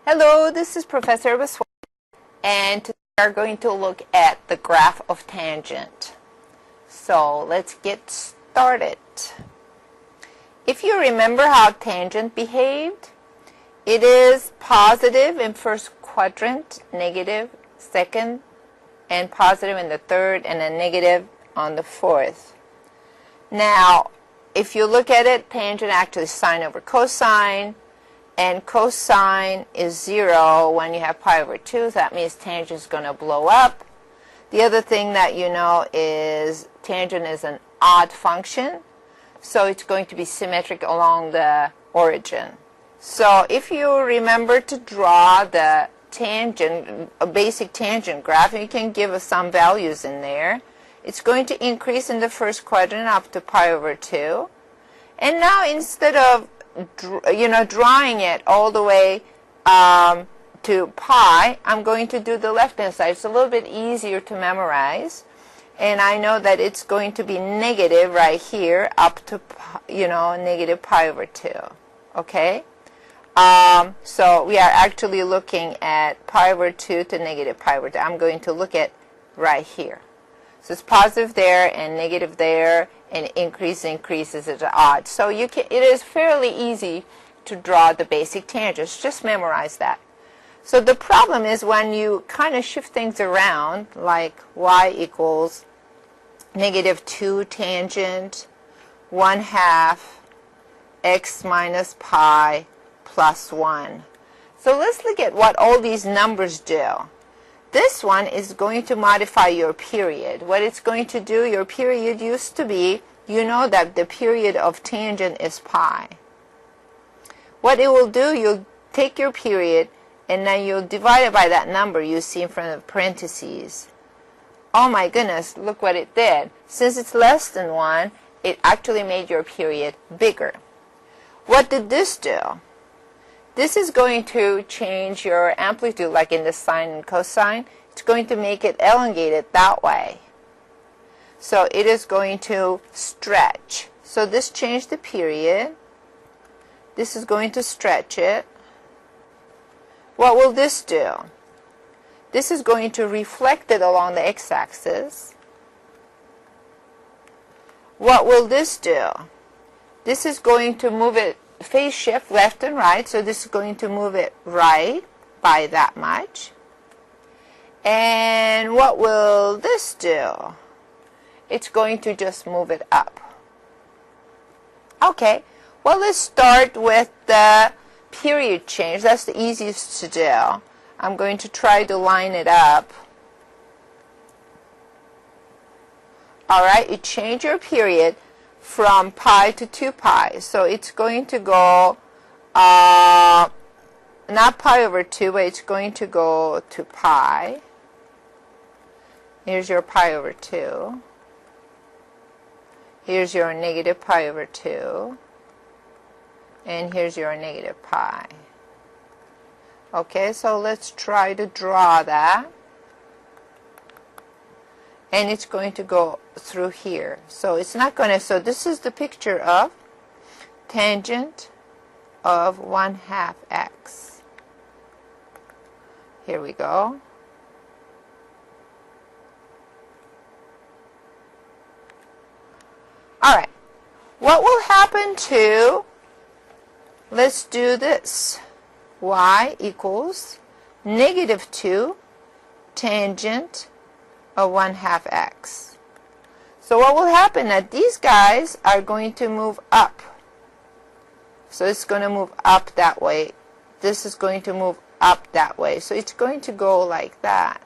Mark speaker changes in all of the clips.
Speaker 1: Hello, this is Professor Baswell, and today we are going to look at the graph of tangent. So let's get started. If you remember how tangent behaved, it is positive in first quadrant, negative second, and positive in the third, and then negative on the fourth. Now, if you look at it, tangent actually is sine over cosine. And cosine is 0 when you have pi over 2, so that means tangent is going to blow up. The other thing that you know is tangent is an odd function, so it's going to be symmetric along the origin. So if you remember to draw the tangent, a basic tangent graph, you can give us some values in there. It's going to increase in the first quadrant up to pi over 2. And now instead of drawing it all the way to pi, I'm going to do the left-hand side. It's a little bit easier to memorize. And I know that it's going to be negative right here up to, negative pi over 2. Okay? So we are actually looking at pi over 2 to negative pi over 2. I'm going to look at right here. So it's positive there and negative there, and increases at odd. So it is fairly easy to draw the basic tangents. Just memorize that. So the problem is when you kind of shift things around, like y equals negative 2 tangent 1/2 x minus pi plus 1. So let's look at what all these numbers do. This one is going to modify your period. What it's going to do, your period used to be, you know that the period of tangent is pi. What it will do, you'll take your period and then you'll divide it by that number you see in front of parentheses. Oh my goodness, look what it did. Since it's less than 1, it actually made your period bigger. What did this do? This is going to change your amplitude, like in the sine and cosine. It's going to make it elongated that way. So it is going to stretch. So this changed the period. This is going to stretch it. What will this do? This is going to reflect it along the x-axis. What will this do? This is going to move it phase shift left and right, so this is going to move it right by that much. And what will this do? It's going to just move it up. Okay, well, let's start with the period change. That's the easiest to do. I'm going to try to line it up. All right, you change your period from pi to 2 pi. So it's going to go, not pi over 2, but it's going to go to pi. Here's your pi over 2. Here's your negative pi over 2. And here's your negative pi. Okay, so let's try to draw that. And it's going to go through here. So it's not going to, so this is the picture of tangent of 1/2 x. Here we go. All right. What will happen to, let's do this. Y equals negative 2 tangent of 1/2 x. So what will happen that these guys are going to move up. So it's going to move up that way. This is going to move up that way. So it's going to go like that.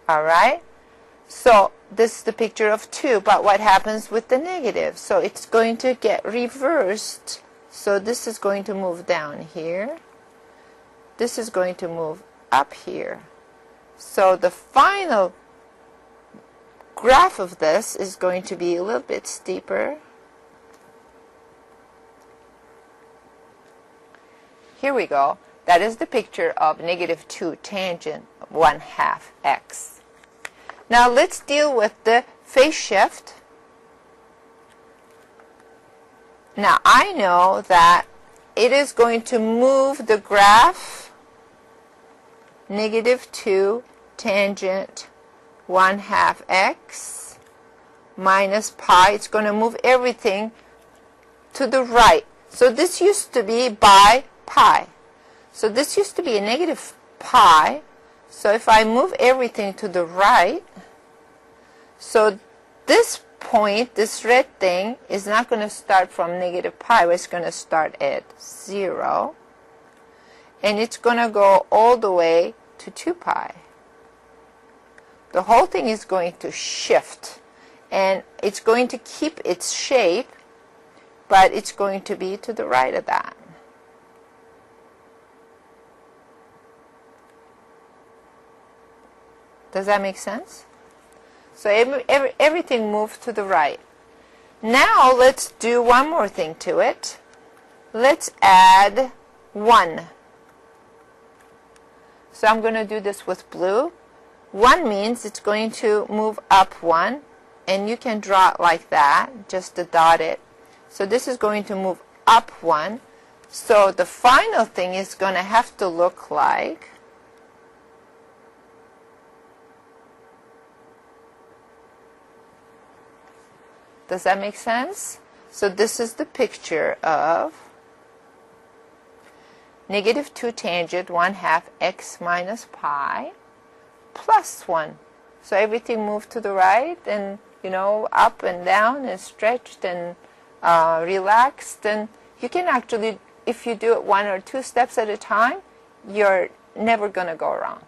Speaker 1: All right. So this is the picture of 2, but what happens with the negative? So it's going to get reversed. So this is going to move down here. This is going to move up here. So the final graph of this is going to be a little bit steeper. Here we go. That is the picture of negative 2 tangent 1/2 x. Now let's deal with the phase shift. Now I know that it is going to move the graph -2 tangent 1/2 x minus pi. It's going to move everything to the right. So this used to be by pi. So this used to be a negative pi. So if I move everything to the right, so this point, this red thing, is not going to start from negative pi. It's going to start at 0. And it's going to go all the way to 2 pi. The whole thing is going to shift. And it's going to keep its shape, but it's going to be to the right of that. Does that make sense? So everything moved to the right. Now let's do one more thing to it. Let's add 1. So I'm going to do this with blue. 1 means it's going to move up 1. And you can draw it like that, just to dot it. So this is going to move up 1. So the final thing is going to have to look like Does that make sense? So this is the picture of -2 tangent 1/2 x minus pi plus 1. So everything moved to the right and, up and down and stretched and relaxed. And you can actually, if you do it 1 or 2 steps at a time, you're never going to go wrong.